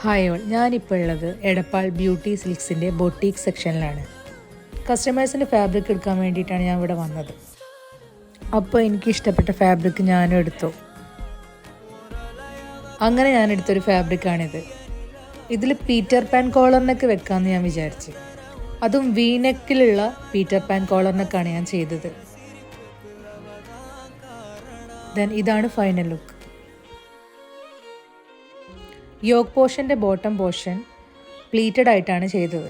Hi all, ഞാനിപ്പോൾ ഉള്ളത് Edappal beauty സിൽക്സിൻ്റെ boutique സെക്ഷനിലാണ്. കസ്റ്റമേഴ്സിൻ്റെ fabric എടുക്കാൻ വേണ്ടിയിട്ടാണ് ഞാൻ ഇവിടെ വന്നത്. അപ്പോൾ എനിക്ക് ഇഷ്ടപ്പെട്ട ഫാബ്രിക് ഞാനും എടുത്തു. അങ്ങനെ ഞാൻ എടുത്തൊരു ഫാബ്രിക്കാണിത്. ഇതിൽ പീറ്റർ പാൻ കോളറിനൊക്കെ വെക്കാമെന്ന് ഞാൻ വിചാരിച്ചു. അതും വീനെക്കിലുള്ള പീറ്റർ പാൻ കോളറിനൊക്കെയാണ് ഞാൻ ചെയ്തത്. ദെൻ ഇതാണ് ഫൈനൽ ലുക്ക്. യോക്ക് പോർഷൻ്റെ ബോട്ടം പോർഷൻ പ്ലീറ്റഡ് ആയിട്ടാണ് ചെയ്തത്.